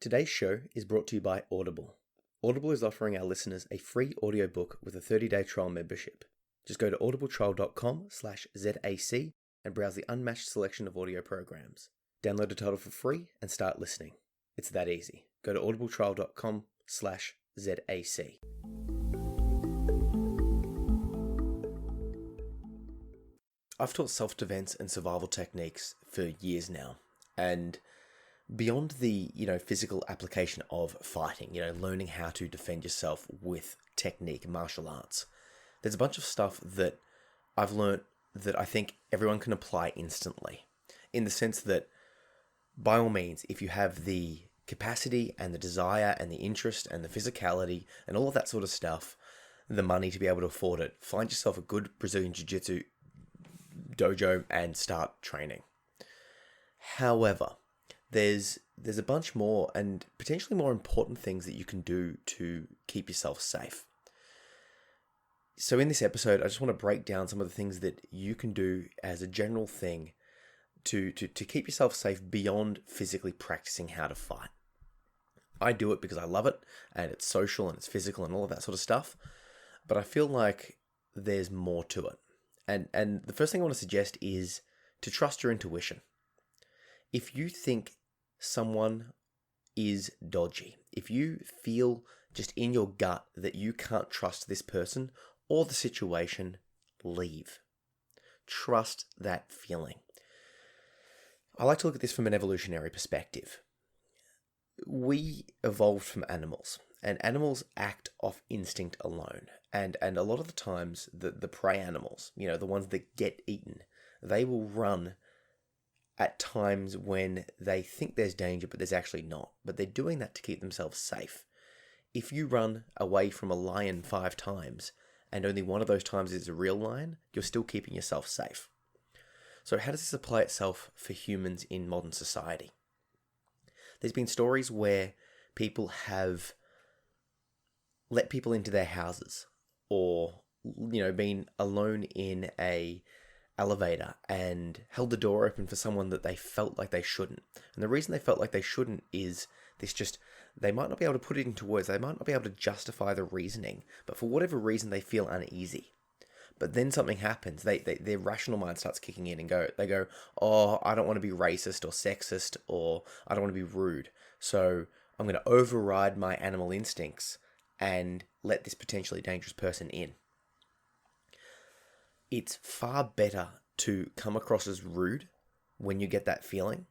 Today's show is brought to you by Audible. Audible is offering our listeners a free audiobook with a 30-day trial membership. Just go to audibletrial.com/ZAC and browse the unmatched selection of audio programs. Download the title for free and start listening. It's that easy. Go to audibletrial.com/ZAC. I've taught self-defense and survival techniques for years now, and beyond the physical application of fighting, learning how to defend yourself with technique, martial arts, there's a bunch of stuff that I've learned that I think everyone can apply instantly, in the sense that, by all means, if you have the capacity and the desire and the interest and the physicality and all of that sort of stuff, the money to be able to afford it, find yourself a good Brazilian Jiu-Jitsu dojo and start training. However, there's a bunch more and potentially more important things that you can do to keep yourself safe. So in this episode, I just want to break down some of the things that you can do as a general thing to keep yourself safe beyond physically practicing how to fight. I do it because I love it, and it's social and it's physical and all of that sort of stuff, but I feel like there's more to it. And the first thing I want to suggest is to trust your intuition. If you think someone is dodgy, if you feel just in your gut that you can't trust this person or the situation, leave. Trust that feeling. I like to look at this from an evolutionary perspective. We evolved from animals, and animals act off instinct alone. And a lot of the times, the prey animals, the ones that get eaten, they will run at times when they think there's danger, but there's actually not. But they're doing that to keep themselves safe. If you run away from a lion 5 times, and only one of those times is a real lion, you're still keeping yourself safe. So how does this apply itself for humans in modern society? There's been stories where people have let people into their houses, or been alone in a elevator and held the door open for someone that they felt like they shouldn't. And the reason they felt like they shouldn't is they might not be able to put it into words, they might not be able to justify the reasoning, but for whatever reason they feel uneasy. But then something happens, their rational mind starts kicking in and they go, oh, I don't want to be racist or sexist, or I don't want to be rude, so I'm going to override my animal instincts and let this potentially dangerous person in. It's far better to come across as rude when you get that feeling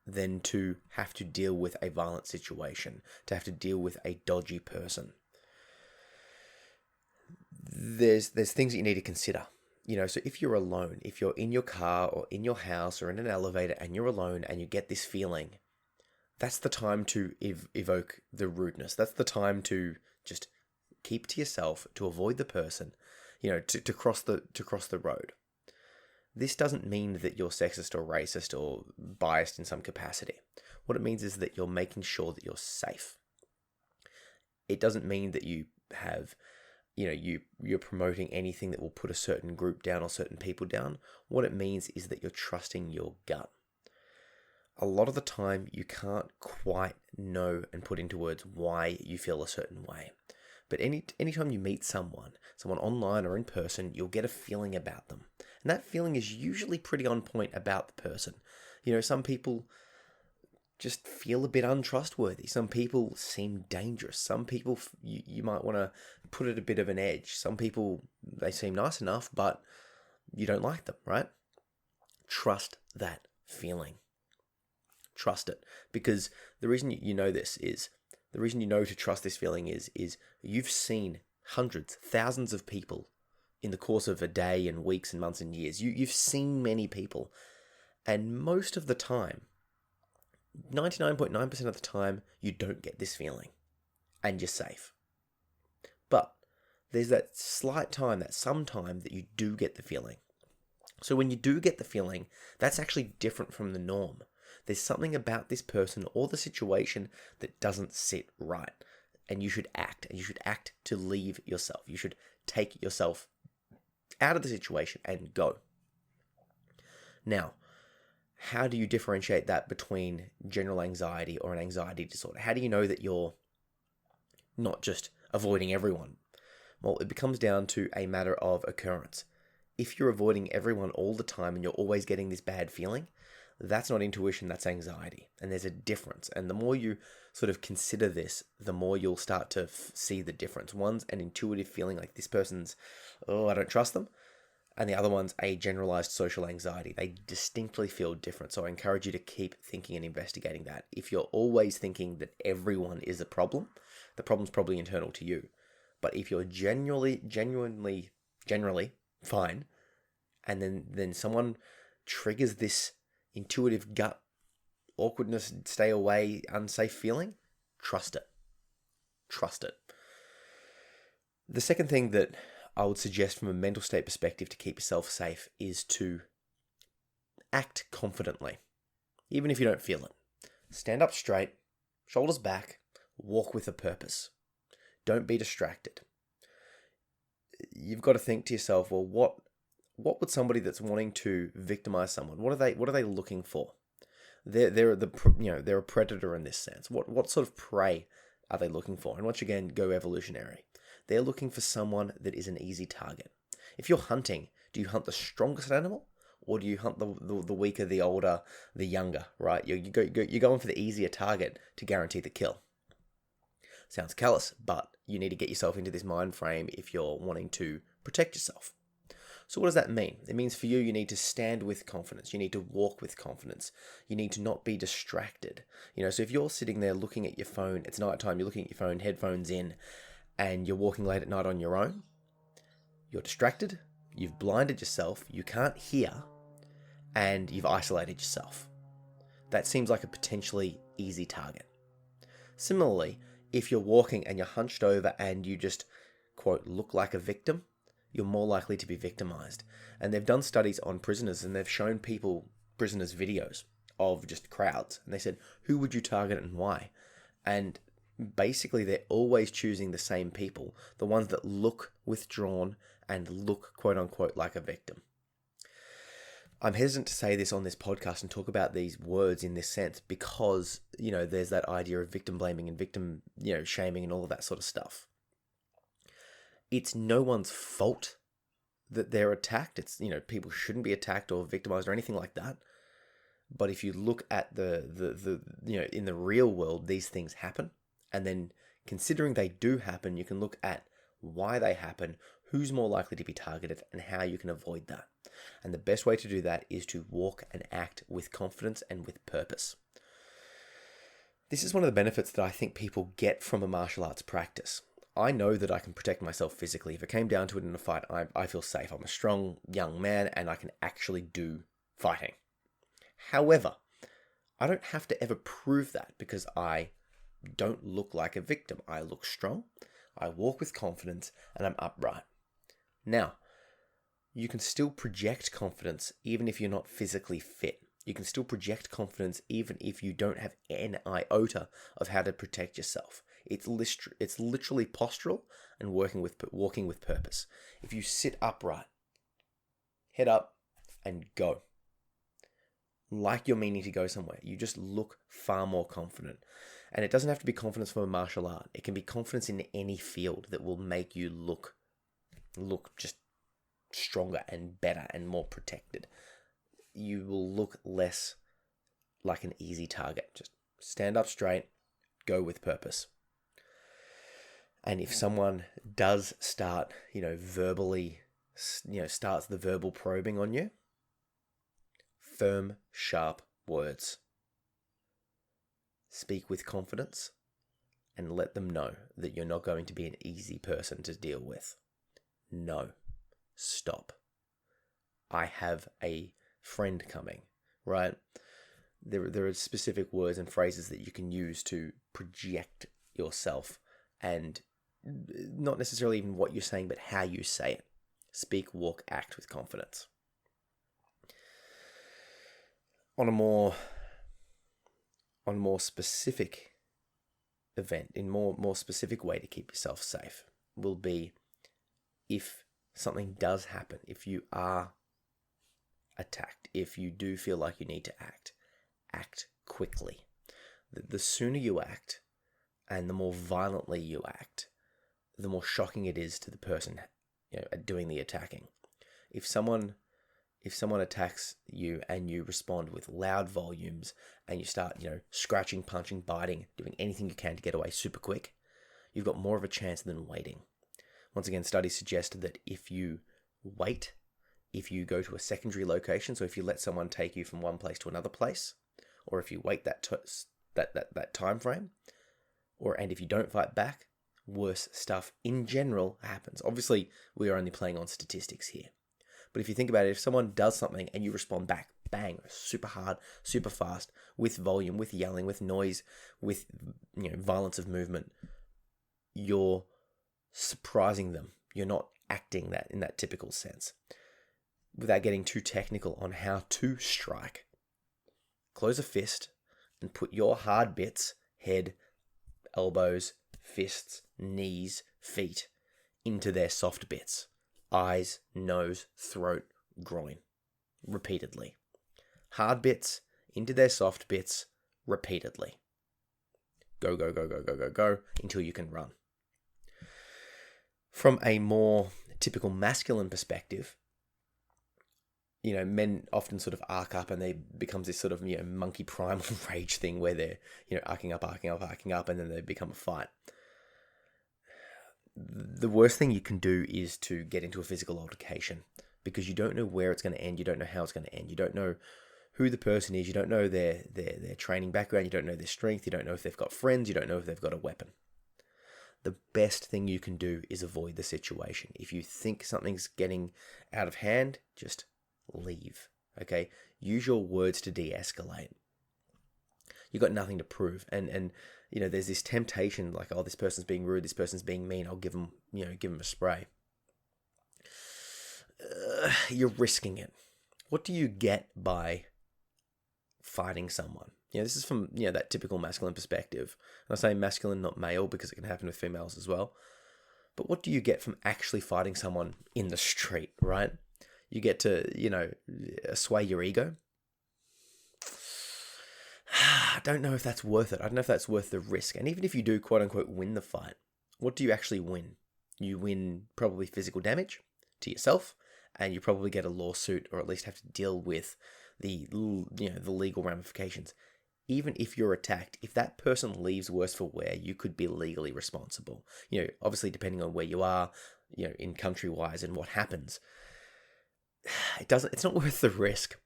than to have to deal with a violent situation, to have to deal with a dodgy person. There's things that you need to consider. So if you're alone, if you're in your car or in your house or in an elevator and you're alone and you get this feeling, that's the time to evoke the rudeness. That's the time to just keep to yourself, to avoid the person, to cross the road. This doesn't mean that you're sexist or racist or biased in some capacity. What it means is that you're making sure that you're safe. It doesn't mean that you have, you're promoting anything that will put a certain group down or certain people down. What it means is that you're trusting your gut. A lot of the time, you can't quite know and put into words why you feel a certain way. But anytime you meet someone online or in person, you'll get a feeling about them. And that feeling is usually pretty on point about the person. Some people just feel a bit untrustworthy. Some people seem dangerous. Some people, you might want to put it a bit of an edge. Some people, they seem nice enough, but you don't like them, right? Trust that feeling. Trust it. Because the reason you know this is, the reason you know to trust this feeling is you've seen hundreds, thousands of people in the course of a day and weeks and months and years. You've seen many people, and most of the time, 99.9% of the time, you don't get this feeling, and you're safe. But there's that slight time, that sometime that you do get the feeling. So when you do get the feeling, that's actually different from the norm. There's something about this person or the situation that doesn't sit right. And you should act. And you should act to leave yourself. You should take yourself out of the situation and go. Now, how do you differentiate that between general anxiety or an anxiety disorder? How do you know that you're not just avoiding everyone? Well, it becomes down to a matter of occurrence. If you're avoiding everyone all the time and you're always getting this bad feeling, that's not intuition, that's anxiety. And there's a difference. And the more you sort of consider this, the more you'll start to see the difference. One's an intuitive feeling like this person's, oh, I don't trust them. And the other one's a generalized social anxiety. They distinctly feel different. So I encourage you to keep thinking and investigating that. If you're always thinking that everyone is a problem, the problem's probably internal to you. But if you're generally fine, and then someone triggers this intuitive gut awkwardness, stay away, unsafe feeling, trust it. Trust it. The second thing that I would suggest from a mental state perspective to keep yourself safe is to act confidently, even if you don't feel it. Stand up straight, shoulders back, walk with a purpose. Don't be distracted. You've got to think to yourself, well, what would somebody that's wanting to victimize someone, what are they looking for? They're a predator in this sense. What sort of prey are they looking for? And once again, go evolutionary. They're looking for someone that is an easy target. If you're hunting, do you hunt the strongest animal, or do you hunt the weaker, the older, the younger? Right? You're going for the easier target to guarantee the kill. Sounds callous, but you need to get yourself into this mind frame if you're wanting to protect yourself. So what does that mean? It means for you need to stand with confidence. You need to walk with confidence. You need to not be distracted. So if you're sitting there looking at your phone, it's nighttime, you're looking at your phone, headphones in, and you're walking late at night on your own, you're distracted, you've blinded yourself, you can't hear, and you've isolated yourself. That seems like a potentially easy target. Similarly, if you're walking and you're hunched over and you just, quote, look like a victim, you're more likely to be victimized. And they've done studies on prisoners, and they've shown prisoners videos of just crowds. And they said, who would you target and why? And basically, they're always choosing the same people, the ones that look withdrawn and look, quote unquote, like a victim. I'm hesitant to say this on this podcast and talk about these words in this sense because, there's that idea of victim blaming and victim, shaming and all of that sort of stuff. It's no one's fault that they're attacked. It's, people shouldn't be attacked or victimized or anything like that. But if you look at the in the real world, these things happen. And then considering they do happen, you can look at why they happen, who's more likely to be targeted, and how you can avoid that. And the best way to do that is to walk and act with confidence and with purpose. This is one of the benefits that I think people get from a martial arts practice. I know that I can protect myself physically. If it came down to it in a fight, I feel safe. I'm a strong young man and I can actually do fighting. However, I don't have to ever prove that because I don't look like a victim. I look strong, I walk with confidence, and I'm upright. Now, you can still project confidence even if you're not physically fit. You can still project confidence even if you don't have an iota of how to protect yourself. It's literally postural and walking with purpose. If you sit upright, head up, and go, like you're meaning to go somewhere, you just look far more confident. And it doesn't have to be confidence from a martial art. It can be confidence in any field that will make you look just stronger and better and more protected. You will look less like an easy target. Just stand up straight, go with purpose. And if someone does start, verbally, starts the verbal probing on you, firm, sharp words. Speak with confidence and let them know that you're not going to be an easy person to deal with. No. Stop. I have a friend coming, right? There are specific words and phrases that you can use to project yourself and not necessarily even what you're saying, but how you say it. Speak, walk, act with confidence. On a more specific event, in more specific way to keep yourself safe will be if something does happen, if you are attacked, if you do feel like you need to act, act quickly. The sooner you act and the more violently you act, the more shocking it is to the person doing the attacking. If someone attacks you and you respond with loud volumes and you start, scratching, punching, biting, doing anything you can to get away super quick, you've got more of a chance than waiting. Once again, studies suggest that if you wait, if you go to a secondary location, so if you let someone take you from one place to another place, or if you wait that time frame, and if you don't fight back, worse stuff in general happens. Obviously, we are only playing on statistics here. But if you think about it, if someone does something and you respond back, bang, super hard, super fast, with volume, with yelling, with noise, with violence of movement, you're surprising them. You're not acting that in that typical sense. Without getting too technical on how to strike, close a fist and put your hard bits, head, elbows, fists, knees, feet, into their soft bits. Eyes, nose, throat, groin. Repeatedly. Hard bits into their soft bits repeatedly. Go, go, go, go, go, go, go, until you can run. From a more typical masculine perspective, men often sort of arc up and they becomes this sort of, monkey primal rage thing where they're, arcing up, and then they become a fight. The worst thing you can do is to get into a physical altercation because you don't know where it's going to end. You don't know how it's going to end. You don't know who the person is. You don't know their training background. You don't know their strength. You don't know if they've got friends. You don't know if they've got a weapon. The best thing you can do is avoid the situation. If you think something's getting out of hand, just leave. Okay? Use your words to de-escalate. You've got nothing to prove. And there's this temptation like, oh, this person's being rude, this person's being mean, I'll give them a spray. You're risking it. What do you get by fighting someone? This is from, that typical masculine perspective. And I say masculine, not male, because it can happen with females as well. But what do you get from actually fighting someone in the street, right? You get to, sway your ego. I don't know if that's worth it. I don't know if that's worth the risk. And even if you do, quote unquote, win the fight, what do you actually win? You win probably physical damage to yourself, and you probably get a lawsuit or at least have to deal with the legal ramifications. Even if you're attacked, if that person leaves worse for wear, you could be legally responsible. Obviously depending on where you are, in country-wise and what happens. It's not worth the risk.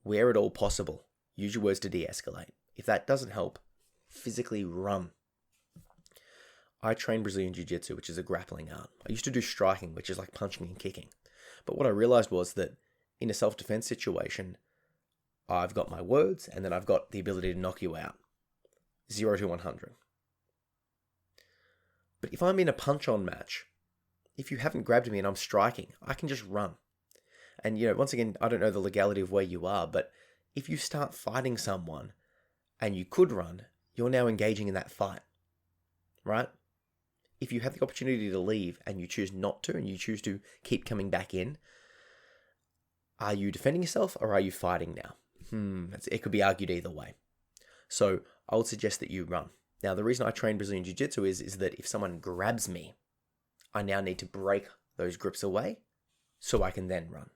Where at all possible, use your words to de-escalate. If that doesn't help, physically run. I train Brazilian Jiu-Jitsu, which is a grappling art. I used to do striking, which is like punching and kicking. But what I realized was that in a self-defense situation, I've got my words and then I've got the ability to knock you out. 0 to 100. But if I'm in a punch-on match, if you haven't grabbed me and I'm striking, I can just run. And, once again, I don't know the legality of where you are, but if you start fighting someone and you could run, you're now engaging in that fight, right? If you have the opportunity to leave and you choose not to and you choose to keep coming back in, are you defending yourself or are you fighting now? It could be argued either way. So I would suggest that you run. Now, the reason I train Brazilian Jiu-Jitsu is that if someone grabs me, I now need to break those grips away so I can then run.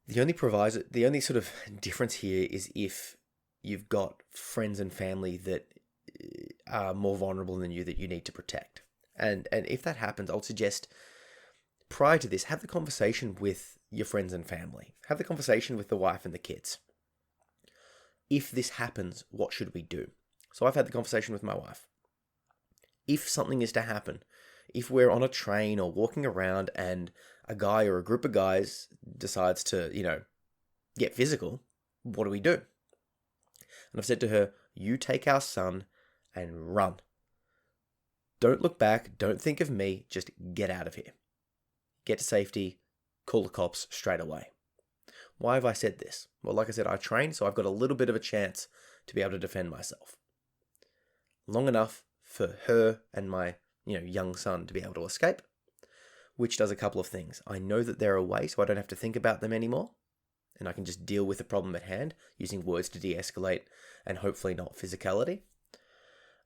The only sort of difference here is if you've got friends and family that are more vulnerable than you that you need to protect. And if that happens, I would suggest prior to this, have the conversation with your friends and family. Have the conversation with the wife and the kids. If this happens, what should we do? So I've had the conversation with my wife. If something is to happen, if we're on a train or walking around and a guy or a group of guys decides to, get physical, what do we do? And I've said to her, you take our son and run. Don't look back. Don't think of me. Just get out of here. Get to safety. Call the cops straight away. Why have I said this? Well, like I said, I train, so I've got a little bit of a chance to be able to defend myself. Long enough for her and my, young son to be able to escape. which does a couple of things. I know that they're away, so I don't have to think about them anymore, and I can just deal with the problem at hand using words to de-escalate and hopefully not physicality.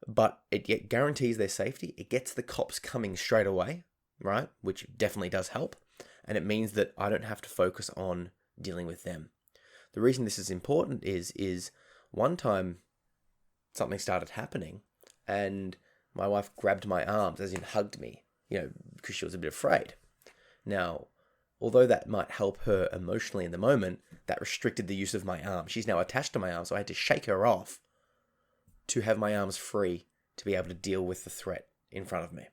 But it guarantees their safety. It gets the cops coming straight away, right? Which definitely does help. And it means that I don't have to focus on dealing with them. The reason this is important is one time something started happening and my wife grabbed my arms, as in hugged me, because she was a bit afraid. Now, although that might help her emotionally in the moment, that restricted the use of my arm. She's now attached to my arm, so I had to shake her off to have my arms free to be able to deal with the threat in front of me.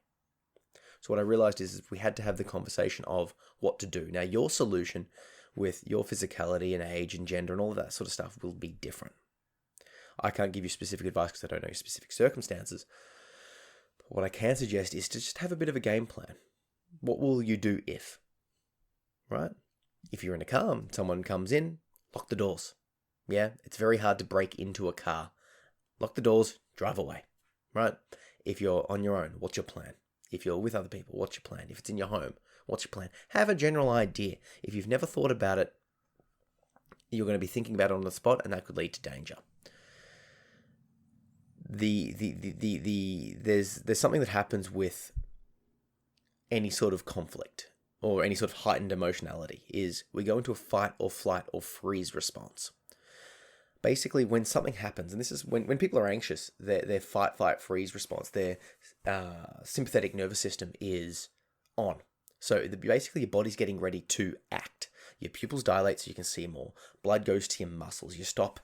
So what I realized is we had to have the conversation of what to do. Now, your solution with your physicality and age and gender and all of that sort of stuff will be different. I can't give you specific advice because I don't know your specific circumstances. But what I can suggest is to just have a bit of a game plan. What will you do if? Right? If you're in a car, someone comes in, lock the doors. Yeah, it's very hard to break into a car. Lock the doors, drive away. Right? If you're on your own, what's your plan? If you're with other people, what's your plan? If it's in your home, what's your plan? Have a general idea. If you've never thought about it, you're going to be thinking about it on the spot, and that could lead to danger. There's something that happens with any sort of conflict or any sort of heightened emotionality is we go into a fight or flight or freeze response. Basically, when something happens, and this is when people are anxious, their fight, flight, freeze response, their sympathetic nervous system is on. So basically, your body's getting ready to act. Your pupils dilate so you can see more. Blood goes to your muscles. You stop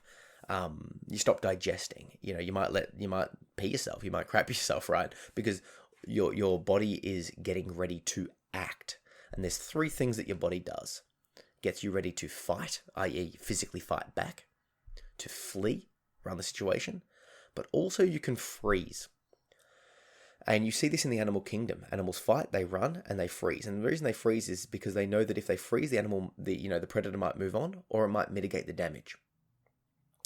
digesting. You might pee yourself. You might crap yourself, right? Because your body is getting ready to act. And there's 3 things that your body does. Gets you ready to fight, i.e. physically fight back, to flee, run the situation, but also you can freeze. And you see this in the animal kingdom. Animals fight, they run, and they freeze. And the reason they freeze is because they know that if they freeze, the animal, the predator might move on, or it might mitigate the damage.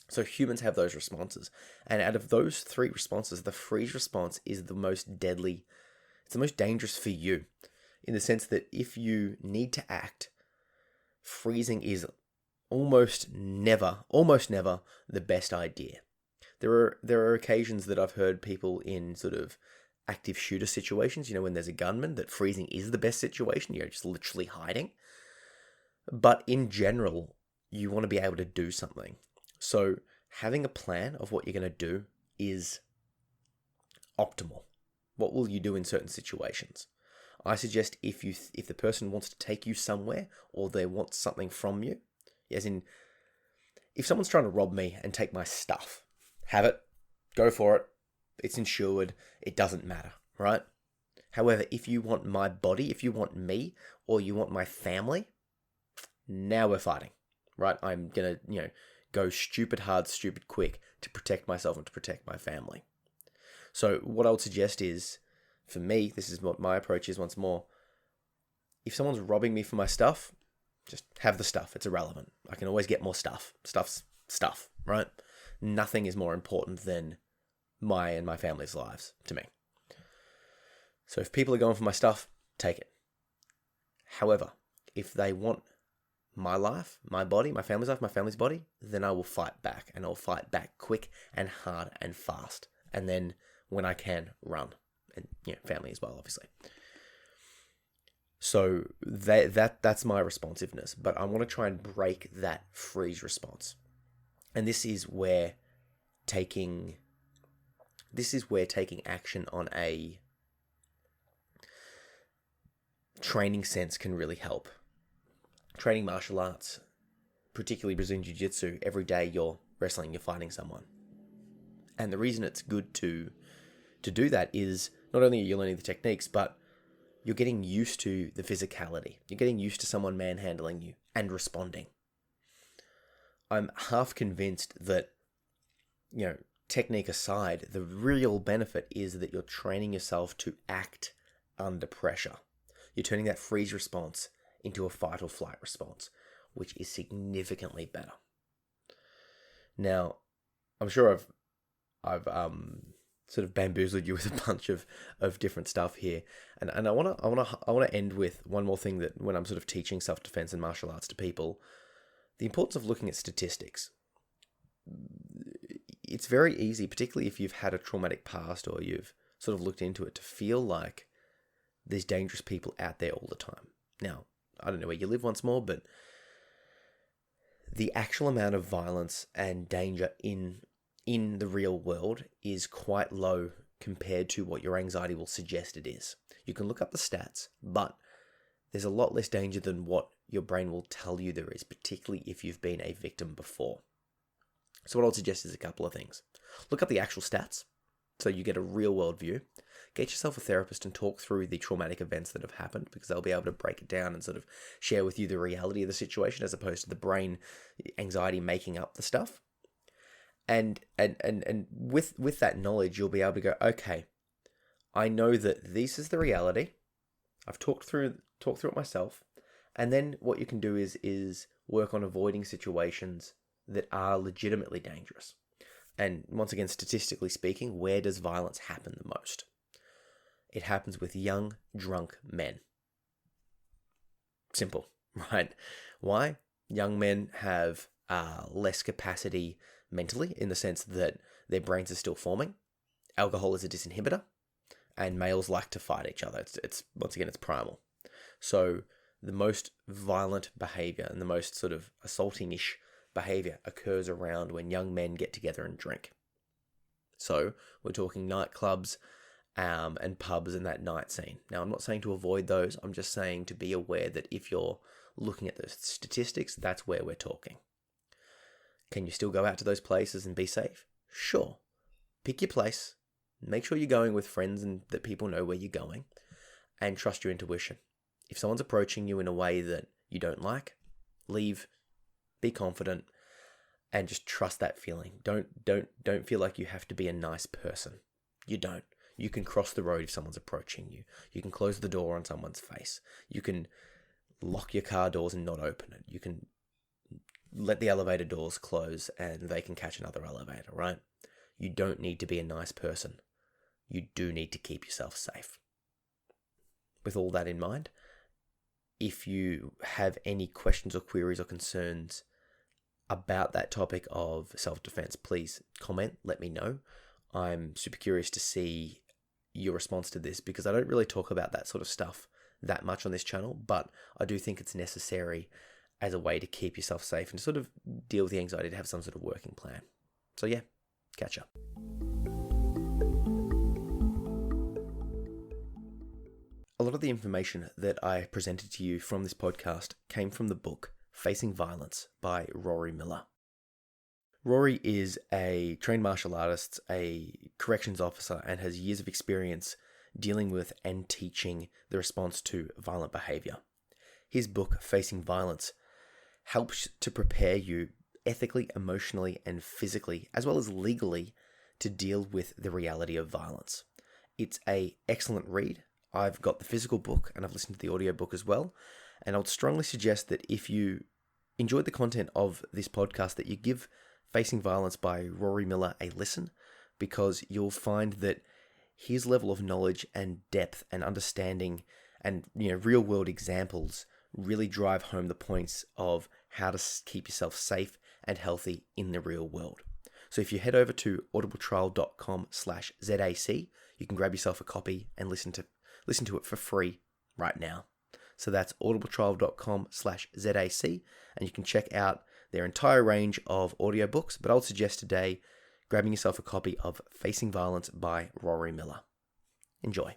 So humans have those responses. And out of those 3 responses, the freeze response is the most deadly. It's the most dangerous for you, in the sense that if you need to act, freezing is almost never the best idea. There are occasions that I've heard people in sort of active shooter situations, when there's a gunman, that freezing is the best situation. You're just literally hiding. But in general, you want to be able to do something. So having a plan of what you're going to do is optimal. What will you do in certain situations? I suggest if the person wants to take you somewhere or they want something from you, as in, if someone's trying to rob me and take my stuff, have it, go for it, it's insured, it doesn't matter, right? However, if you want my body, if you want me, or you want my family, now we're fighting, right? I'm going to, go stupid hard, stupid quick to protect myself and to protect my family. So what I would suggest is, for me, this is what my approach is once more. If someone's robbing me for my stuff, just have the stuff. It's irrelevant. I can always get more stuff. Stuff's stuff, right? Nothing is more important than my and my family's lives to me. So if people are going for my stuff, take it. However, if they want my life, my body, my family's life, my family's body, then I will fight back, and I'll fight back quick and hard and fast. And then when I can, run. And family as well, obviously. So that's my responsiveness, but I want to try and break that freeze response. And this is where taking action on a training sense can really help. Training martial arts, particularly Brazilian Jiu-Jitsu, every day you're wrestling, you're fighting someone. And the reason it's good to do that is not only are you learning the techniques, but you're getting used to the physicality. You're getting used to someone manhandling you and responding. I'm half convinced that, technique aside, the real benefit is that you're training yourself to act under pressure. You're turning that freeze response into a fight or flight response, which is significantly better. Now, I'm sure I've sort of bamboozled you with a bunch of different stuff here. And I wanna end with one more thing, that when I'm sort of teaching self-defense and martial arts to people, the importance of looking at statistics. It's very easy, particularly if you've had a traumatic past or you've sort of looked into it, to feel like there's dangerous people out there all the time. Now, I don't know where you live once more, but the actual amount of violence and danger in the real world is quite low compared to what your anxiety will suggest it is. You can look up the stats, but there's a lot less danger than what your brain will tell you there is, particularly if you've been a victim before. So what I would suggest is a couple of things. Look up the actual stats so you get a real world view. Get yourself a therapist and talk through the traumatic events that have happened, because they'll be able to break it down and sort of share with you the reality of the situation, as opposed to the brain anxiety making up the stuff. And with that knowledge, you'll be able to go, okay, I know that this is the reality. I've talked through it myself. And then what you can do is work on avoiding situations that are legitimately dangerous. And once again, statistically speaking, where does violence happen the most? It happens with young, drunk men. Simple, right? Why? Young men have less capacity mentally, in the sense that their brains are still forming. Alcohol is a disinhibitor, and males like to fight each other. It's once again, it's primal. So the most violent behavior and the most sort of assaulting-ish behavior occurs around when young men get together and drink. So we're talking nightclubs and pubs and that night scene. Now, I'm not saying to avoid those. I'm just saying to be aware that if you're looking at the statistics, that's where we're talking. Can you still go out to those places and be safe? Sure. Pick your place. Make sure you're going with friends and that people know where you're going, and trust your intuition. If someone's approaching you in a way that you don't like, leave. Be confident and just trust that feeling. Don't feel like you have to be a nice person. You don't. You can cross the road if someone's approaching you. You can close the door on someone's face. You can lock your car doors and not open it. You can let the elevator doors close and they can catch another elevator, right? You don't need to be a nice person. You do need to keep yourself safe. With all that in mind, if you have any questions or queries or concerns about that topic of self-defense, please comment, let me know. I'm super curious to see your response to this, because I don't really talk about that sort of stuff that much on this channel, but I do think it's necessary as a way to keep yourself safe and to sort of deal with the anxiety, to have some sort of working plan. So yeah, catch up. A lot of the information that I presented to you from this podcast came from the book Facing Violence by Rory Miller. Rory is a trained martial artist, a corrections officer, and has years of experience dealing with and teaching the response to violent behavior. His book, Facing Violence, helps to prepare you ethically, emotionally, and physically, as well as legally, to deal with the reality of violence. It's an excellent read. I've got the physical book and I've listened to the audiobook as well. And I would strongly suggest that if you enjoyed the content of this podcast, that you give Facing Violence by Rory Miller a listen, because you'll find that his level of knowledge and depth and understanding and real world examples really drive home the points of how to keep yourself safe and healthy in the real world. So if you head over to audibletrial.com/ZAC, you can grab yourself a copy and listen to it for free right now. So that's audibletrial.com/ZAC, and you can check out their entire range of audiobooks, but I would suggest today grabbing yourself a copy of Facing Violence by Rory Miller. Enjoy.